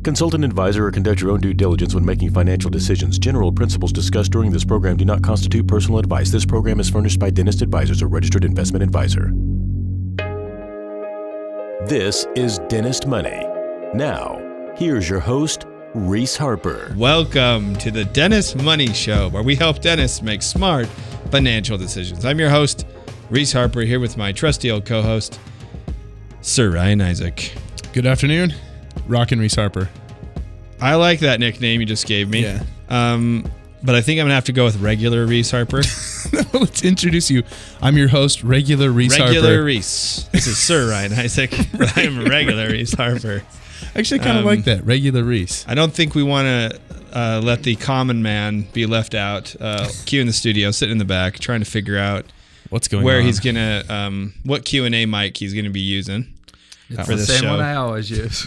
Consult an advisor or conduct your own due diligence when making financial decisions. General principles discussed during this program do not constitute personal advice. This program is furnished by Dentist Advisors, a registered investment advisor. This is Dentist Money. Now, here's your host, Reese Harper. Welcome to the Dentist Money Show, where we help dentists make smart financial decisions. I'm your host, Reese Harper, here with my trusty old co-host, Sir Ryan Isaac. Good afternoon. Rockin' Reese Harper. I like that nickname you just gave me. Yeah. But I think I'm going to have to go with regular Reese Harper. Let's introduce you. I'm your host, Regular Reese Harper. Regular Reese. This is Sir Ryan Isaac. I'm regular Reese Harper. Actually, I kind of like that. Regular Reese. I don't think we want to let the common man be left out. Q in the studio, sitting in the back, trying to figure out what's going where on. He's going to, what Q&A mic he's going to be using. It's for the this same show. one I always use.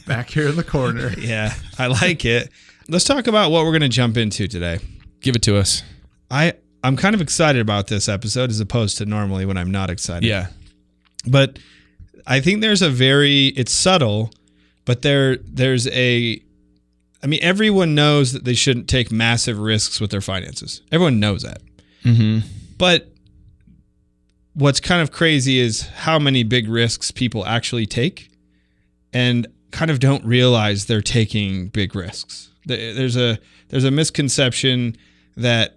Back here in the corner. Yeah, I like it. Let's talk about what we're going to jump into today. Give it to us. I'm kind of excited about this episode as opposed to normally when I'm not excited. Yeah. But I think it's subtle, but everyone knows that they shouldn't take massive risks with their finances. Everyone knows that. Mm-hmm. But what's kind of crazy is how many big risks people actually take and kind of don't realize they're taking big risks. There's a misconception that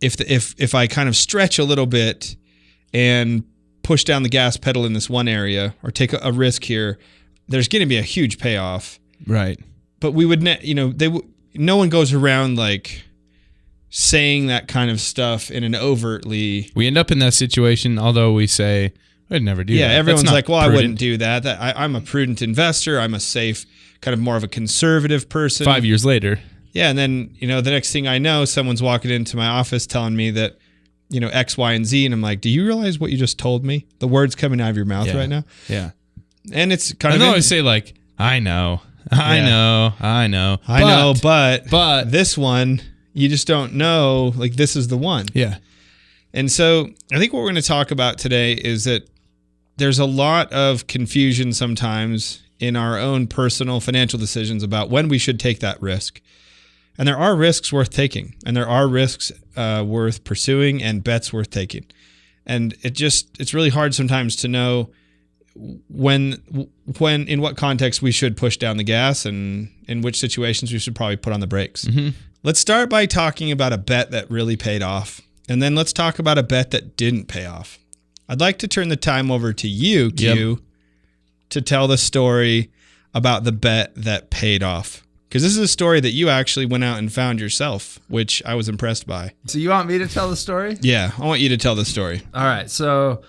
if I kind of stretch a little bit and push down the gas pedal in this one area or take a risk here, there's going to be a huge payoff. Right. But we would, no one goes around like saying that kind of stuff in an overtly. We end up in that situation, although we say, I'd never do that. Yeah, everyone's like, well, prudent. I wouldn't do that. I'm a prudent investor. I'm a safe, kind of more of a conservative person. 5 years later. Yeah, and then, the next thing I know, someone's walking into my office telling me that, X, Y, and Z, and I'm like, do you realize what you just told me? The words coming out of your mouth right now? Yeah. And it's kind of... I always say, like, I know, but this one... You just don't know, like, this is the one. Yeah. And so I think what we're going to talk about today is that there's a lot of confusion sometimes in our own personal financial decisions about when we should take that risk. And there are risks worth taking, and there are risks worth pursuing and bets worth taking. And it's really hard sometimes to know when in what context we should push down the gas and in which situations we should probably put on the brakes. Mm-hmm. Let's start by talking about a bet that really paid off, and then let's talk about a bet that didn't pay off. I'd like to turn the time over to you, Q, to tell the story about the bet that paid off. Because this is a story that you actually went out and found yourself, which I was impressed by. So you want me to tell the story? Yeah, I want you to tell the story. All right. So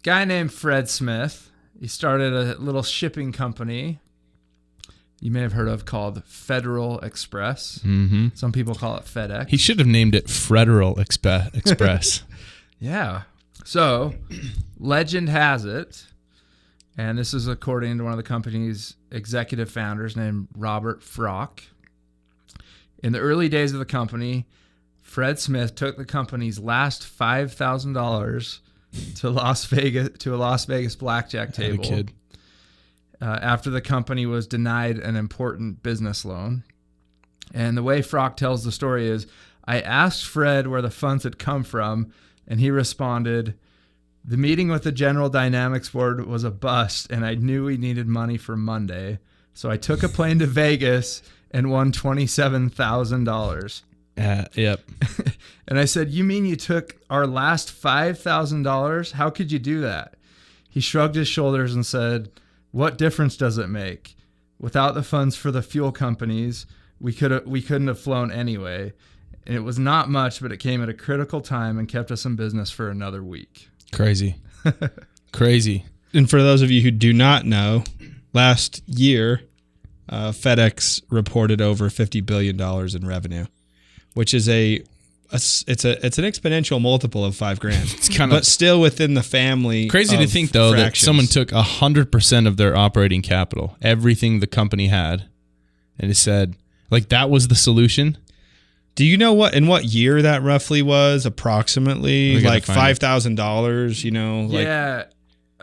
guy named Fred Smith, he started a little shipping company you may have heard of called Federal Express. Mm-hmm. Some people call it FedEx. He should have named it Federal Express. Yeah. So legend has it, and this is according to one of the company's executive founders named Robert Frock. In the early days of the company, Fred Smith took the company's last $5,000 to a Las Vegas blackjack table. Had a kid. After the company was denied an important business loan. And the way Frock tells the story is, I asked Fred where the funds had come from, and he responded, the meeting with the General Dynamics board was a bust, and I knew we needed money for Monday. So I took a plane to Vegas and won $27,000. Yep. And I said, you mean you took our last $5,000? How could you do that? He shrugged his shoulders and said, what difference does it make? Without the funds for the fuel companies, we couldn't have flown anyway. And it was not much, but it came at a critical time and kept us in business for another week. Crazy. Crazy. And for those of you who do not know, last year, FedEx reported over $50 billion in revenue, which is it's an exponential multiple of $5,000. It's kind of, but still within the family. Crazy to think though fractions. that someone took 100% of their operating capital, everything the company had, and it said like that was the solution. Do you know in what year that roughly was? Approximately like $5,000. Yeah,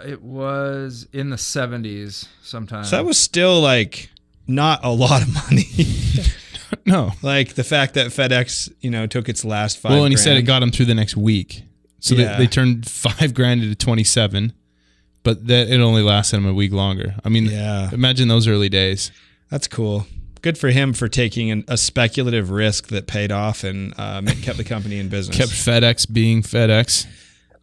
it was in the 70s sometime. So that was still like not a lot of money. No. Like the fact that FedEx, took its last $5,000. Well, and he said it got him through the next week. So Yeah. they turned $5,000 into 27, but that it only lasted him a week longer. I mean, Yeah. imagine those early days. That's cool. Good for him for taking a speculative risk that paid off and kept the company in business. Kept FedEx being FedEx.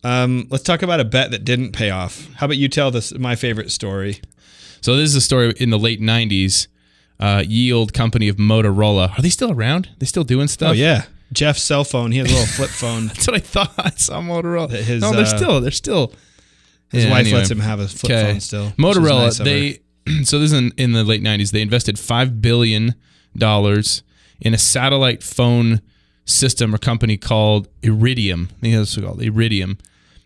Let's talk about a bet that didn't pay off. How about you tell my favorite story? So this is a story in the late 90s. Ye old company of Motorola. Are they still around? They still doing stuff? Oh, yeah. Jeff's cell phone. He has a little flip phone. That's what I thought. I saw Motorola. His, no, they're still. His Yeah, wife anyway. lets him have a flip phone still. which is Motorola, nice of her. so this is in the late 90s. They invested $5 billion in a satellite phone system or company called Iridium. I think that's what it's called, Iridium.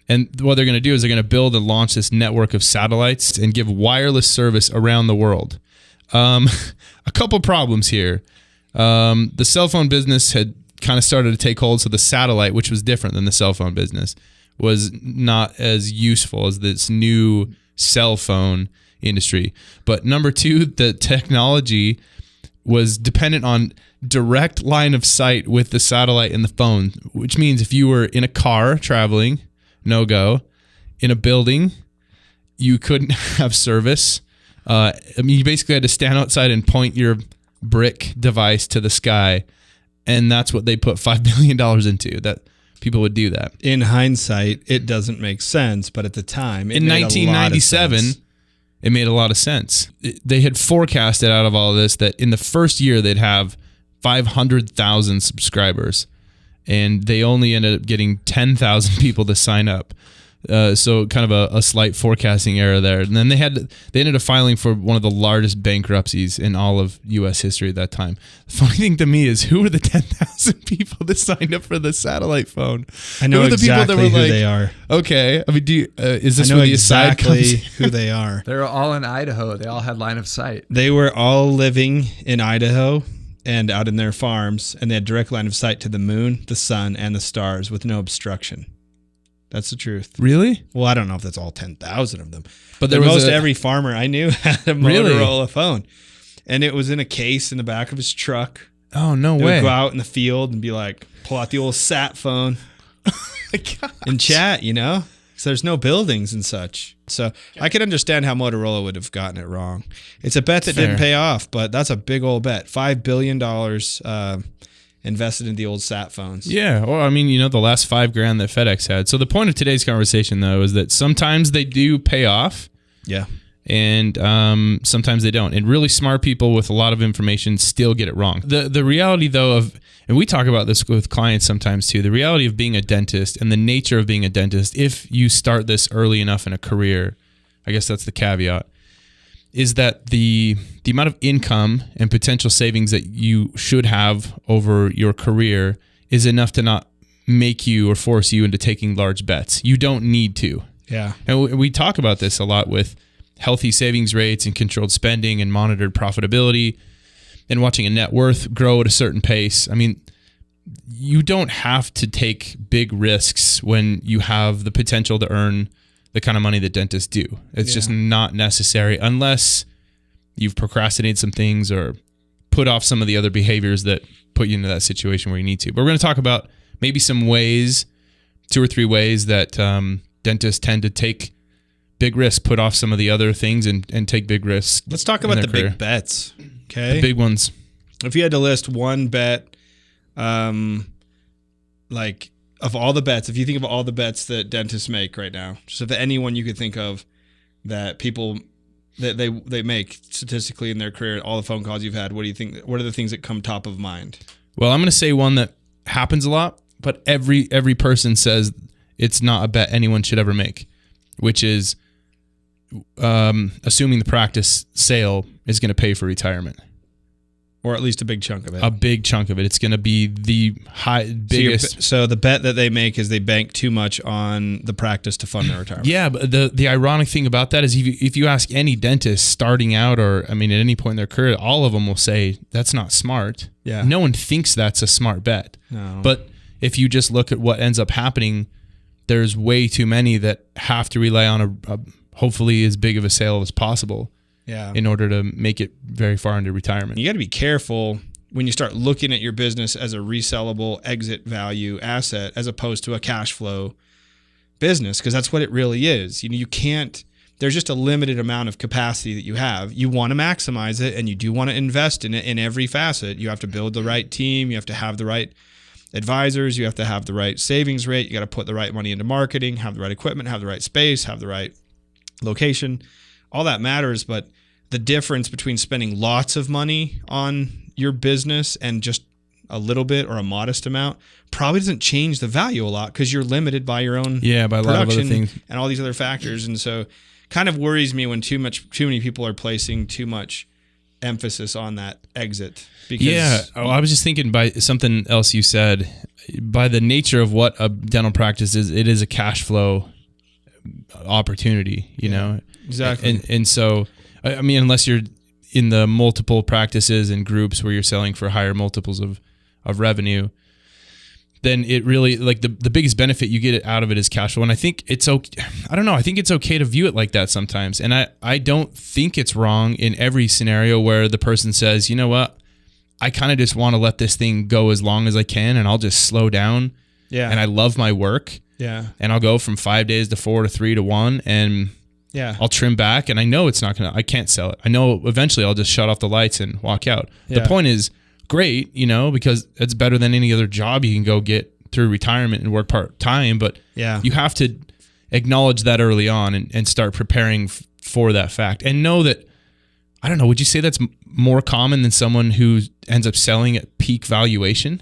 And what they're going to do is they're going to build and launch this network of satellites and give wireless service around the world. A couple problems here. The cell phone business had kind of started to take hold, so the satellite, which was different than the cell phone business, was not as useful as this new cell phone industry. But number two, the technology was dependent on direct line of sight with the satellite and the phone, which means if you were in a car traveling, no go. In a building, you couldn't have service. You basically had to stand outside and point your brick device to the sky, and that's what they put $5 billion into, that people would do that. In hindsight, it doesn't make sense, but at the time, it In made 1997, a lot of sense. it made a lot of sense. They had forecasted out of all of this that in the first year they'd have 500,000 subscribers, and they only ended up getting 10,000 people to sign up. So kind of a slight forecasting error there. And then they ended up filing for one of the largest bankruptcies in all of U.S. history at that time. The funny thing to me is, who were the 10,000 people that signed up for the satellite phone? I know Who were the exactly people that were who they are. Okay, I mean, is this I know where the aside exactly comes? who they are. They were all in Idaho. They all had line of sight. They were all living in Idaho and out in their farms, and they had direct line of sight to the moon, the sun, and the stars with no obstruction. That's the truth. Really? Well, I don't know if that's all 10,000 of them. But there was most a- every farmer I knew had a Really? Motorola phone. And it was in a case in the back of his truck. Oh, no They way. would go out in the field and be like, pull out the old sat phone and chat, because there's no buildings and such. So I could understand how Motorola would have gotten it wrong. It's a bet that didn't Fair. pay off, but that's a big old bet. $5 billion invested in the old sat phones. Yeah, or I mean, the last $5,000 that FedEx had. So the point of today's conversation, though, is that sometimes they do pay off, Yeah. and sometimes they don't. And really smart people with a lot of information still get it wrong. The reality, though, and we talk about this with clients sometimes too, the reality of being a dentist and the nature of being a dentist, if you start this early enough in a career, I guess that's the caveat, is that the amount of income and potential savings that you should have over your career is enough to not make you or force you into taking large bets. You don't need to. Yeah. And we talk about this a lot with healthy savings rates and controlled spending and monitored profitability and watching a net worth grow at a certain pace. I mean, you don't have to take big risks when you have the potential to earn the kind of money that dentists do. It's just not necessary unless you've procrastinated some things or put off some of the other behaviors that put you into that situation where you need to. But we're going to talk about maybe some ways, 2 or 3 ways that dentists tend to take big risks, put off some of the other things and take big risks. Let's talk in about their the career. big bets. Okay. The big ones. If you had to list one bet, like of all the bets, if you think of all the bets that dentists make right now, just of anyone you could think of that people that they make statistically in their career, all the phone calls you've had, what do you think? What are the things that come top of mind? Well, I'm going to say one that happens a lot, but every person says it's not a bet anyone should ever make, which is assuming the practice sale is going to pay for retirement. Or at least a big chunk of it. A big chunk of it. It's going to be the biggest. So the bet that they make is they bank too much on the practice to fund their retirement. Yeah, but the ironic thing about that is if you ask any dentist starting out or, I mean, at any point in their career, all of them will say, that's not smart. Yeah. No one thinks that's a smart bet. No. But if you just look at what ends up happening, there's way too many that have to rely on a hopefully as big of a sale as possible Yeah. in order to make it very far into retirement. You got to be careful when you start looking at your business as a resellable exit value asset as opposed to a cash flow business, because that's what it really is. You can't, there's just a limited amount of capacity that you have. You want to maximize it, and you do want to invest in it in every facet. You have to build the right team. You have to have the right advisors. You have to have the right savings rate. You got to put the right money into marketing, have the right equipment, have the right space, have the right location. All that matters, but the difference between spending lots of money on your business and just a little bit or a modest amount probably doesn't change the value a lot, because you're limited by your own by a lot of other things and all these other factors. And so kind of worries me when too many people are placing too much emphasis on that exit. Because I was just thinking, by something else you said, by the nature of what a dental practice is, it is a cash flow opportunity, you know? Exactly. And so, I mean, unless you're in the multiple practices and groups where you're selling for higher multiples of revenue, then it really, like, the biggest benefit you get out of it is cash flow. And I think it's okay. I don't know. I think it's okay to view it like that sometimes. And I don't think it's wrong in every scenario where the person says, you know what, I kind of just want to let this thing go as long as I can, and I'll just slow down. Yeah. And I love my work. Yeah. And I'll go from 5 days to 4 to 3 to 1, and I'll trim back, and I know I can't sell it. I know eventually I'll just shut off the lights and walk out. Yeah. The point is, great, you know, because it's better than any other job you can go get through retirement and work part-time, but you have to acknowledge that early on and start preparing for that fact, and know that, I don't know, would you say that's more common than someone who ends up selling at peak valuation?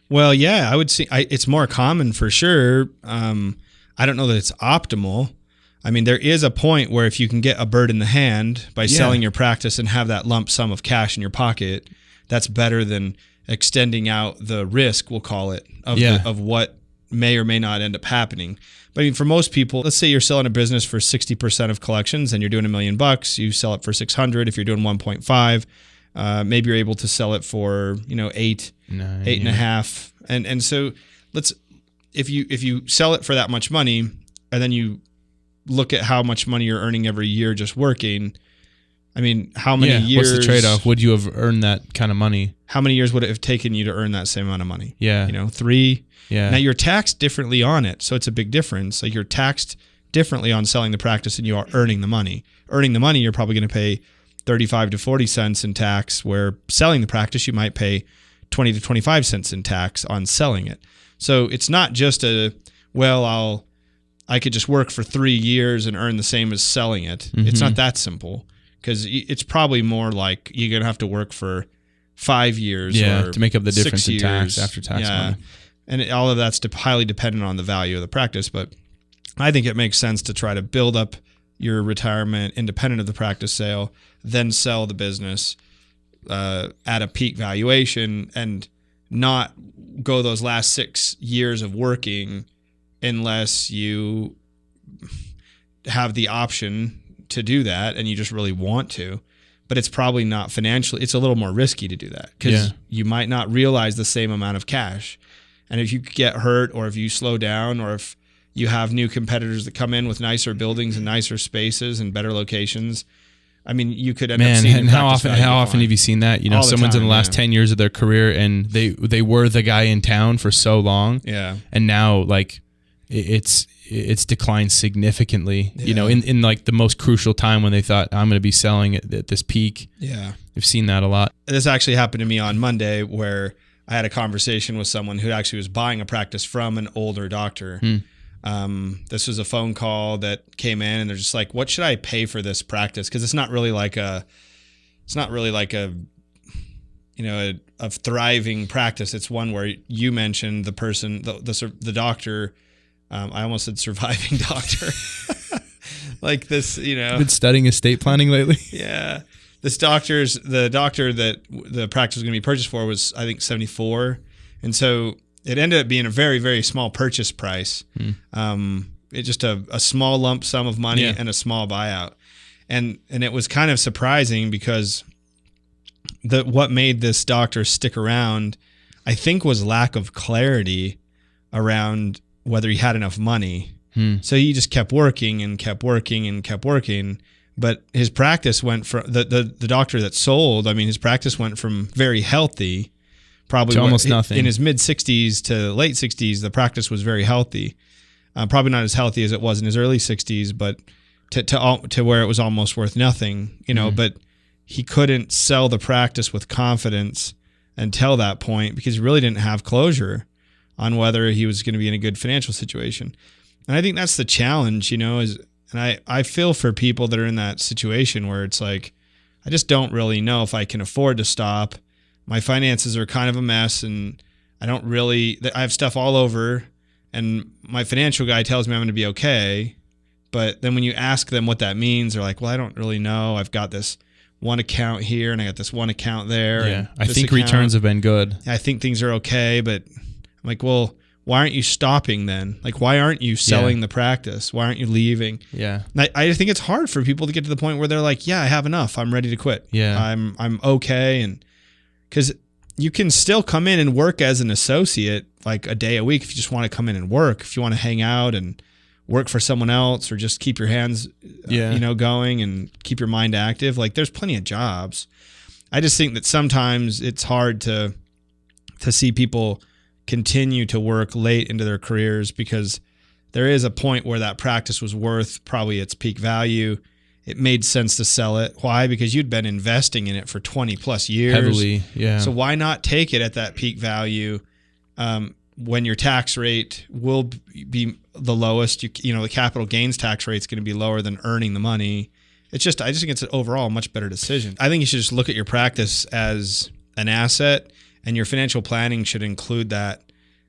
Well, yeah, I would say it's more common for sure. I don't know that it's optimal. I mean, there is a point where if you can get a bird in the hand by selling your practice and have that lump sum of cash in your pocket, that's better than extending out the risk, we'll call it, of what may or may not end up happening. But I mean, for most people, let's say you're selling a business for 60% of collections and you're doing $1 million, you sell it for 600. If you're doing 1.5, maybe you're able to sell it for, 8.5. And so if you sell it for that much money, and then you look at how much money you're earning every year just working, I mean, how many years? What's the trade-off? Would you have earned that kind of money? How many years would it have taken you to earn that same amount of money? Yeah. 3. Yeah. Now you're taxed differently on it, so it's a big difference. Like, you're taxed differently on selling the practice than you are earning the money. Earning the money, you're probably going to pay 35 to 40 cents in tax, where selling the practice, you might pay 20 to 25 cents in tax on selling it. So it's not just I could just work for 3 years and earn the same as selling it. Mm-hmm. It's not that simple, because it's probably more like you're going to have to work for 5 years or to make up the 6 difference in years. tax, after tax money. And all of that's highly dependent on the value of the practice. But I think it makes sense to try to build up your retirement independent of the practice sale, then sell the business at a peak valuation, and not go those last 6 years of working unless you have the option to do that and you just really want to. But it's probably not financially, it's a little more risky to do that, because you might not realize the same amount of cash. And if you get hurt, or if you slow down, or if you have new competitors that come in with nicer buildings and nicer spaces and better locations, I mean, you could end up seeing. And how often have you seen that? Someone's in the last 10 years of their career, and they were the guy in town for so long. Yeah. And now, like, it's declined significantly, in like the most crucial time when they thought, I'm going to be selling at this peak. Yeah. We've seen that a lot. This actually happened to me on Monday, where I had a conversation with someone who actually was buying a practice from an older doctor. This was a phone call that came in, and they're just like, what should I pay for this practice? Because it's not really like a thriving practice. It's one where you mentioned the person, the doctor. I almost said surviving doctor. Like this, Been studying estate planning lately. Yeah. The doctor that the practice was going to be purchased for was, I think, 74. And so it ended up being a very, very small purchase price. It just a small lump sum of money and a small buyout. And it was kind of surprising, because what made this doctor stick around, I think, was lack of clarity around whether he had enough money. So he just kept working and kept working and kept working, But his practice went from the doctor that sold. I mean, his practice went from very healthy, probably to almost nothing in his mid 60s to late 60s. The practice was very healthy, probably not as healthy as it was in his early 60s, but to where it was almost worth nothing, you know. But he couldn't sell the practice with confidence until that point because he really didn't have closure on whether he was going to be in a good financial situation. And I think that's the challenge, you know, and I feel for people that are in that situation where it's like, I just don't really know if I can afford to stop. My finances are kind of a mess and I have stuff all over, and my financial guy tells me I'm going to be okay. But then when you ask them what that means, they're like, well, I don't really know. I've got this one account here and I got this one account there. Yeah, I think returns have been good. I think things are okay, but I'm like, well, why aren't you stopping then? Like, why aren't you selling the practice? Why aren't you leaving? Yeah. I think it's hard for people to get to the point where they're like, yeah, I have enough. I'm ready to quit. Yeah. I'm okay. And because you can still come in and work as an associate like a day a week if you just want to come in and work. If you want to hang out and work for someone else or just keep your hands, going and keep your mind active. Like, there's plenty of jobs. I just think that sometimes it's hard to see people continue to work late into their careers because there is a point where that practice was worth probably its peak value. It made sense to sell it. Why? Because you'd been investing in it for 20 plus years. Heavily, yeah. So why not take it at that peak value when your tax rate will be the lowest? You know, the capital gains tax rate is going to be lower than earning the money. I just think it's an overall much better decision. I think you should just look at your practice as an asset, and your financial planning should include that.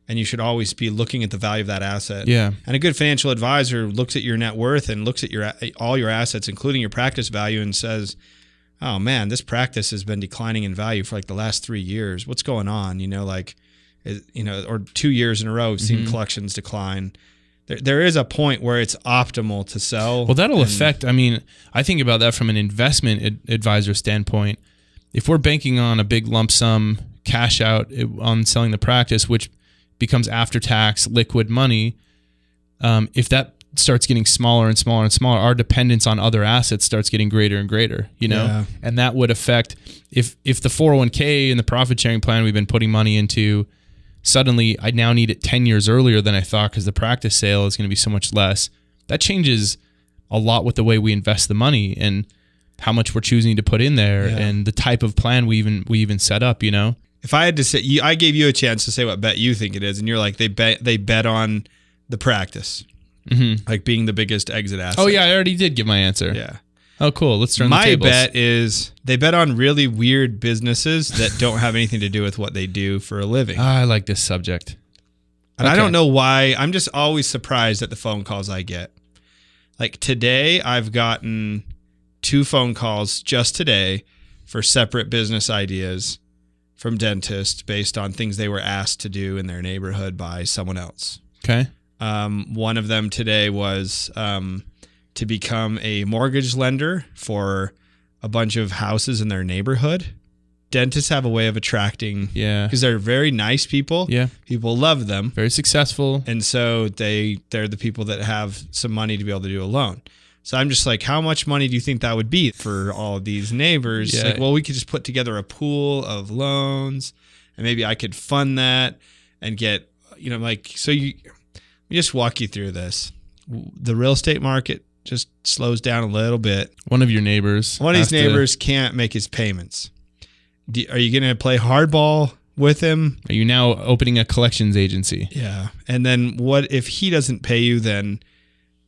And you should always be looking at the value of that asset. Yeah. And a good financial advisor looks at your net worth and looks at all your assets, including your practice value, and says, oh man, this practice has been declining in value for like the last 3 years. What's going on? You know, like, or 2 years in a row, we've seen collections decline. There is a point where it's optimal to sell. Well, that'll affect, I mean, I think about that from an investment advisor standpoint. If we're banking on a big lump sum cash out on selling the practice, which becomes after-tax liquid money, if that starts getting smaller and smaller and smaller, our dependence on other assets starts getting greater and greater, you know? Yeah. And that would affect, if the 401k and the profit-sharing plan we've been putting money into, suddenly I now need it 10 years earlier than I thought because the practice sale is going to be so much less. That changes a lot with the way we invest the money and how much we're choosing to put in there and the type of plan we even set up, you know? If I had to say, I gave you a chance to say what bet you think it is, and you're like, they bet on the practice, like being the biggest exit asset. Oh yeah, I already did give my answer. Yeah. Oh cool. Let's turn the tables. My bet is they bet on really weird businesses that don't have anything to do with what they do for a living. I like this subject. And I don't know why. I'm just always surprised at the phone calls I get. Like today, I've gotten 2 phone calls just today for separate business ideas from dentists based on things they were asked to do in their neighborhood by someone else. Okay. One of them today was to become a mortgage lender for a bunch of houses in their neighborhood. Dentists have a way of attracting, because they're very nice people. Yeah. People love them. Very successful. And so they're the people that have some money to be able to do a loan. So I'm just like, how much money do you think that would be for all of these neighbors? Yeah. Like, well, we could just put together a pool of loans and maybe I could fund that and get, so let me just walk you through this. The real estate market just slows down a little bit. One of your neighbors. One of these neighbors can't make his payments. Are you going to play hardball with him? Are you now opening a collections agency? Yeah. And then what if he doesn't pay you then?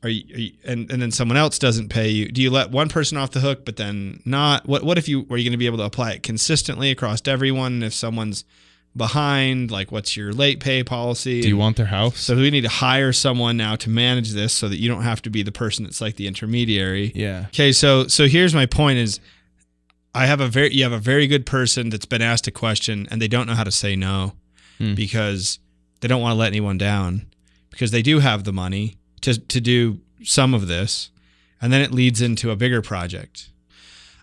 And then someone else doesn't pay you? Do you let one person off the hook, but then not? What are you going to be able to apply it consistently across everyone? If someone's behind, like what's your late pay policy? Do you want their house? So we need to hire someone now to manage this so that you don't have to be the person that's like the intermediary. Yeah. Okay. So here's my point is you have a very good person that's been asked a question and they don't know how to say no because they don't want to let anyone down because they do have the money to do some of this, and then it leads into a bigger project.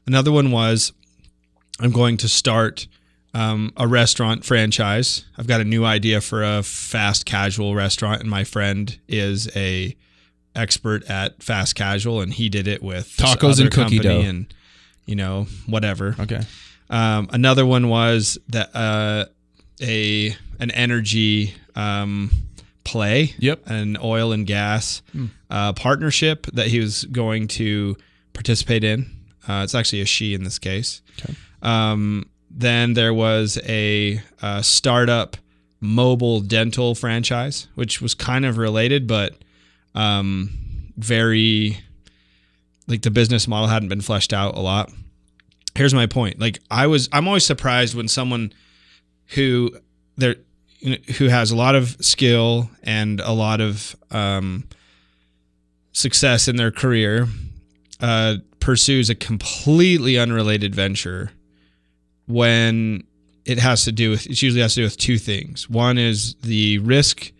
Another one was, I'm going to start a restaurant franchise. I've got a new idea for a fast casual restaurant, and my friend is a expert at fast casual, and he did it with this Tacos other and cookie company dough. and, you know, whatever. Okay. Another one was that an energy play, an oil and gas partnership that he was going to participate in. It's actually a she in this case. Okay. Then there was a startup mobile dental franchise, which was kind of related, but very, like, the business model hadn't been fleshed out a lot. Here's my point. Like, I'm always surprised when someone who has a lot of skill and a lot of success in their career pursues a completely unrelated venture when it usually has to do with two things. One is the risk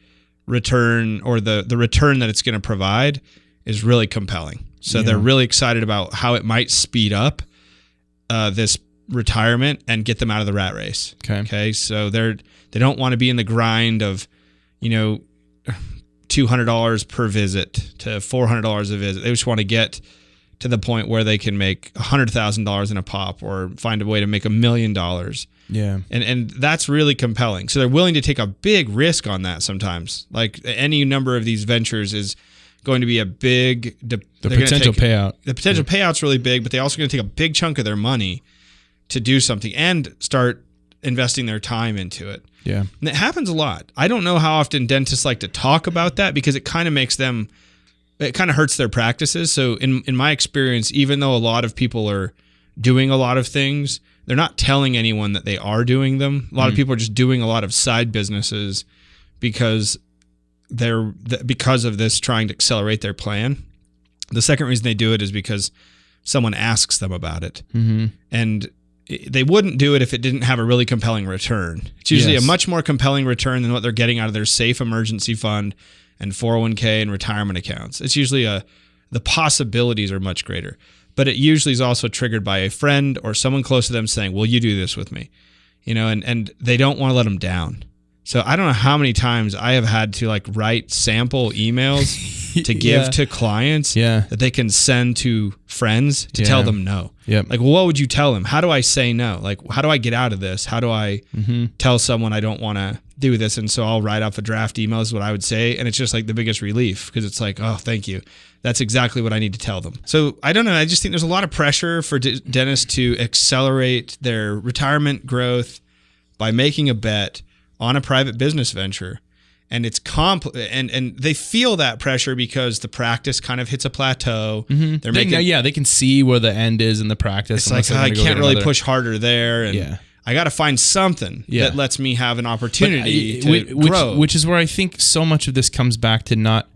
return, or the return that it's going to provide is really compelling. So they're really excited about how it might speed up this retirement and get them out of the rat race. Okay. So they don't want to be in the grind of, $200 per visit to $400 a visit. They just want to get to the point where they can make $100,000 in a pop, or find a way to make $1 million. Yeah. And that's really compelling. So they're willing to take a big risk on that sometimes. Like, any number of these ventures is going to be a big... The potential payout. The potential payout's really big, but they're also going to take a big chunk of their money to do something and start investing their time into it. Yeah. And it happens a lot. I don't know how often dentists like to talk about that, because it kind of makes them... It kind of hurts their practices. So in my experience, even though a lot of people are doing a lot of things, they're not telling anyone that they are doing them. A lot of people are just doing a lot of side businesses because because of this, trying to accelerate their plan. The second reason they do it is because someone asks them about it. Mm-hmm. And they wouldn't do it if it didn't have a really compelling return. It's usually a much more compelling return than what they're getting out of their safe emergency fund and 401k and retirement accounts. It's usually the possibilities are much greater, but it usually is also triggered by a friend or someone close to them saying, "Will you do this with me?" And they don't want to let them down. So I don't know how many times I have had to write sample emails to give to clients that they can send to friends to tell them no. Yep. What would you tell them? How do I say no? How do I get out of this? How do I tell someone I don't want to do this? And so I'll write off a draft email is what I would say. And it's just the biggest relief, because it's oh, thank you. That's exactly what I need to tell them. So I don't know. I just think there's a lot of pressure for dentists to accelerate their retirement growth by making a bet on a private business venture. And it's and they feel that pressure because the practice kind of hits a plateau. Mm-hmm. They can see where the end is in the practice. It's I can't really push harder there. And I got to find something that lets me have an opportunity to grow. Which is where I think so much of this comes back to not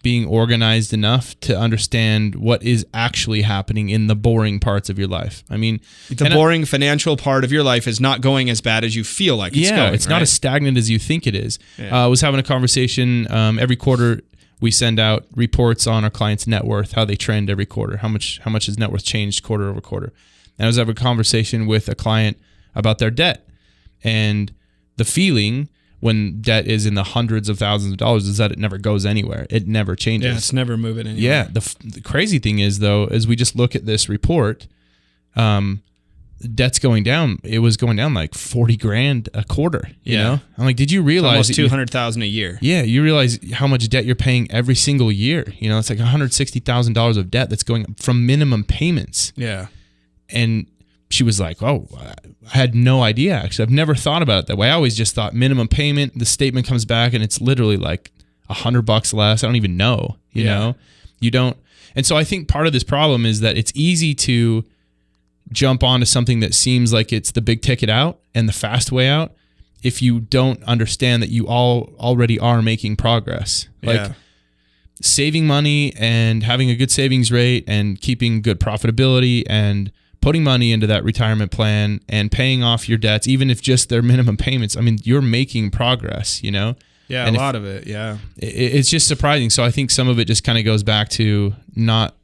being organized enough to understand what is actually happening in the boring parts of your life. I mean, the boring financial part of your life is not going as bad as you feel like it's going. It's not as stagnant as you think it is. Yeah. I was having a conversation every quarter. We send out reports on our clients' net worth, how they trend every quarter, how much has net worth changed quarter over quarter. And I was having a conversation with a client about their debt, and the feeling when debt is in the hundreds of thousands of dollars is that it never goes anywhere. It never changes. Yeah, it's never moving anywhere. Yeah. The crazy thing is, though, as we just look at this report, debt's going down. It was going down like $40,000 a quarter. You know, I'm like, did you realize it's almost $200,000 a year? Yeah, you realize how much debt you're paying every single year. It's like $160,000 of debt that's going from minimum payments. Yeah, and she was like, "Oh, I had no idea. Actually, I've never thought about it that way. I always just thought minimum payment. The statement comes back and it's literally like $100 less. I don't even know. You know, you don't." And so I think part of this problem is that it's easy to jump onto something that seems like it's the big ticket out and the fast way out if you don't understand that you already are making progress. Saving money and having a good savings rate and keeping good profitability and putting money into that retirement plan and paying off your debts, even if just their minimum payments. I mean, you're making progress, Yeah, and a lot of it, yeah. It's just surprising. So I think some of it just kind of goes back to not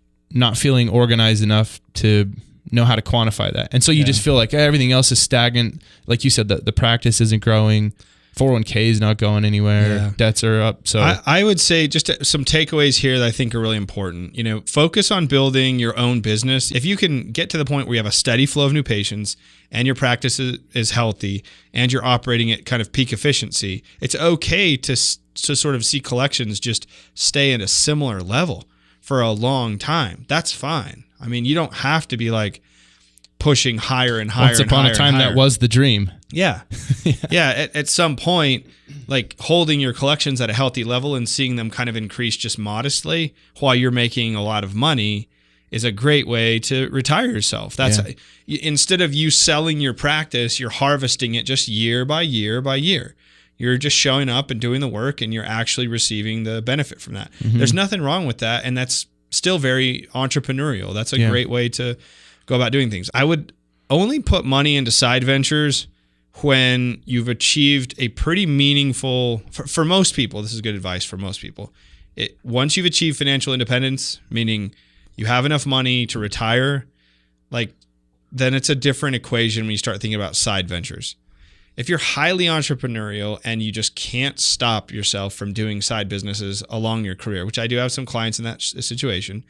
feeling organized enough to know how to quantify that. And so you just feel like everything else is stagnant. Like you said, the practice isn't growing. 401k is not going anywhere. Yeah. Debts are up. So I would say just some takeaways here that I think are really important. Focus on building your own business. If you can get to the point where you have a steady flow of new patients and your practice is healthy and you're operating at kind of peak efficiency, it's okay to sort of see collections just stay at a similar level for a long time. That's fine. I mean, you don't have to be like pushing higher and higher. Once upon a time, that was the dream. Yeah. Yeah. At some point, like holding your collections at a healthy level and seeing them kind of increase just modestly while you're making a lot of money is a great way to retire yourself. That's instead of you selling your practice, you're harvesting it just year by year by year. You're just showing up and doing the work, and you're actually receiving the benefit from that. Mm-hmm. There's nothing wrong with that, and that's still very entrepreneurial. That's a great way to go about doing things. I would only put money into side ventures when you've achieved a pretty meaningful, for most people, this is good advice for most people. Once you've achieved financial independence, meaning you have enough money to retire, then it's a different equation when you start thinking about side ventures. If you're highly entrepreneurial and you just can't stop yourself from doing side businesses along your career, which I do have some clients in that situation,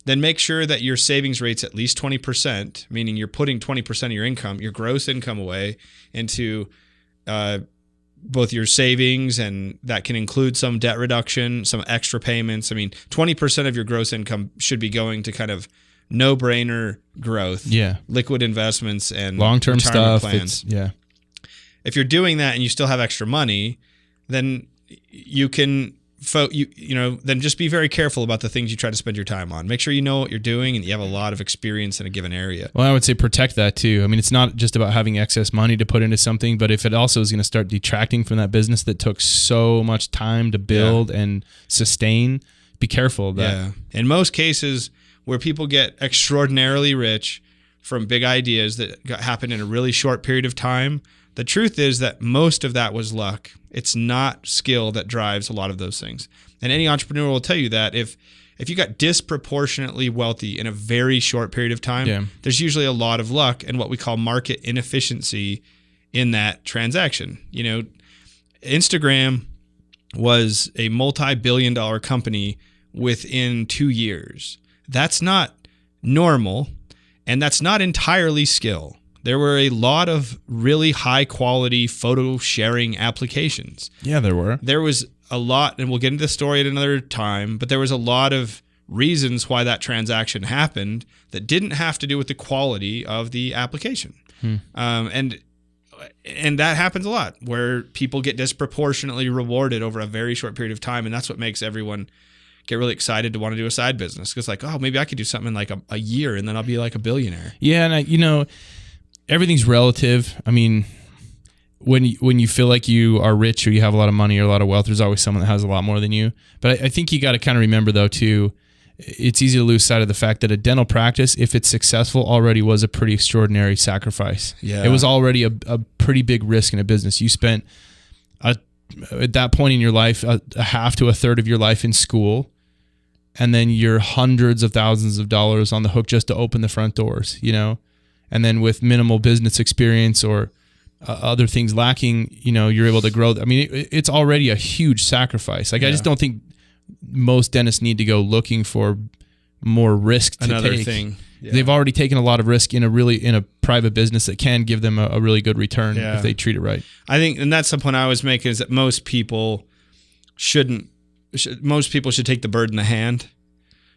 then make sure that your savings rate's at least 20%, meaning you're putting 20% of your income, your gross income away into both your savings, and that can include some debt reduction, some extra payments. I mean, 20% of your gross income should be going to kind of no-brainer growth, liquid investments, and long-term stuff. Plans. If you're doing that and you still have extra money, then you can then just be very careful about the things you try to spend your time on. Make sure you know what you're doing and you have a lot of experience in a given area. Well, I would say protect that too. I mean, it's not just about having excess money to put into something, but if it also is going to start detracting from that business that took so much time to build and sustain, be careful of that. Yeah. In most cases where people get extraordinarily rich from big ideas that happened in a really short period of time, the truth is that most of that was luck. It's not skill that drives a lot of those things. And any entrepreneur will tell you that if you got disproportionately wealthy in a very short period of time, there's usually a lot of luck and what we call market inefficiency in that transaction. Instagram was a multi-billion-dollar company within 2 years. That's not normal, and that's not entirely skill. There were a lot of really high-quality photo sharing applications. Yeah, there were. There was a lot, and we'll get into the story at another time, but there was a lot of reasons why that transaction happened that didn't have to do with the quality of the application. And that happens a lot, where people get disproportionately rewarded over a very short period of time, and that's what makes everyone get really excited to want to do a side business. Because maybe I could do something in like a year, and then I'll be like a billionaire. Yeah, and everything's relative. I mean, when you feel like you are rich or you have a lot of money or a lot of wealth, there's always someone that has a lot more than you. But I think you got to kind of remember, though, too, it's easy to lose sight of the fact that a dental practice, if it's successful, already was a pretty extraordinary sacrifice. Yeah. It was already a pretty big risk in a business. You spent, at that point in your life, a half to a third of your life in school, and then you're hundreds of thousands of dollars on the hook just to open the front doors, And then with minimal business experience or other things lacking, you're able to grow. I mean, it's already a huge sacrifice. I just don't think most dentists need to go looking for more risk to Another take. thing. Yeah. They've already taken a lot of risk in a private business that can give them a really good return if they treat it right. I think, and that's the point I was making, is that most people should take the bird in the hand,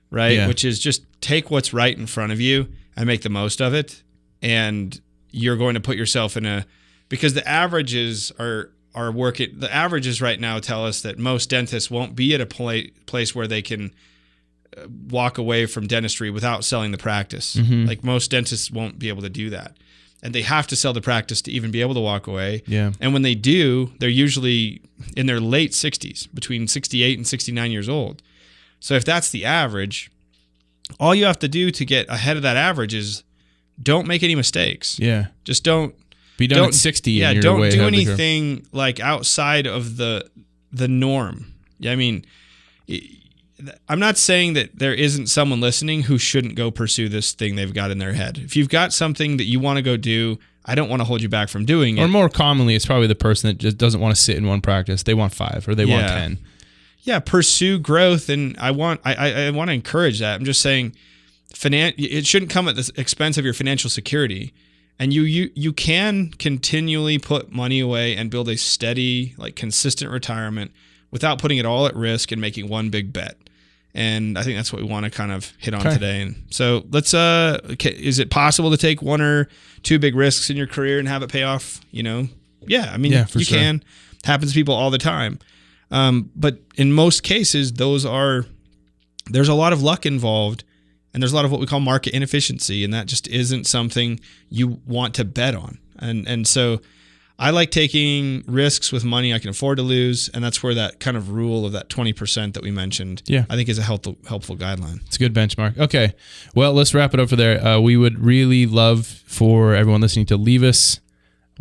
right? Yeah. Which is just take what's right in front of you and make the most of it. And you're going to put yourself because the averages are working. The averages right now tell us that most dentists won't be at a place where they can walk away from dentistry without selling the practice. Mm-hmm. Like most dentists won't be able to do that. And they have to sell the practice to even be able to walk away. Yeah. And when they do, they're usually in their late 60s, between 68 and 69 years old. So if that's the average, all you have to do to get ahead of that average is don't make any mistakes. Yeah. Just don't be done at 60. Yeah. And you're don't way do ahead of the anything like outside of the norm. Yeah. I mean, I'm not saying that there isn't someone listening who shouldn't go pursue this thing they've got in their head. If you've got something that you want to go do, I don't want to hold you back from doing it. Or more commonly, it's probably the person that just doesn't want to sit in one practice. They want 5 or they want 10. Yeah, pursue growth, and I want to encourage that. I'm just saying, it shouldn't come at the expense of your financial security. And you can continually put money away and build a steady, like consistent retirement without putting it all at risk and making one big bet. And I think that's what we want to kind of hit on today. And so let's, is it possible to take 1 or 2 big risks in your career and have it pay off? Yeah, I mean, you can. Happens to people all the time. But in most cases, there's a lot of luck involved, and there's a lot of what we call market inefficiency, and that just isn't something you want to bet on. And so I like taking risks with money I can afford to lose, and that's where that kind of rule of that 20% that we mentioned, I think is a helpful guideline. It's a good benchmark. Okay, well, let's wrap it up for there. We would really love for everyone listening to leave us.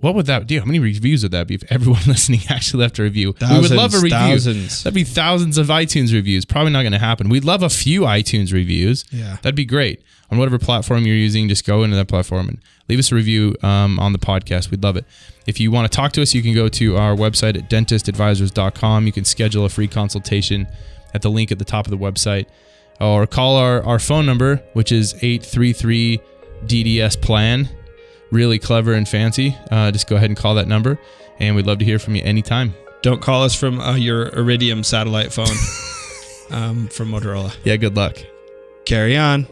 What would that do? How many reviews would that be if everyone listening actually left a review? We would love a review. Thousands. That'd be thousands of iTunes reviews. Probably not going to happen. We'd love a few iTunes reviews. Yeah. That'd be great. On whatever platform you're using, just go into that platform and leave us a review on the podcast. We'd love it. If you want to talk to us, you can go to our website at dentistadvisors.com. You can schedule a free consultation at the link at the top of the website, or call our phone number, which is 833-DDS-PLAN. Really clever and fancy. Just go ahead and call that number, and we'd love to hear from you anytime. Don't call us from your Iridium satellite phone from Motorola. Yeah, good luck. Carry on.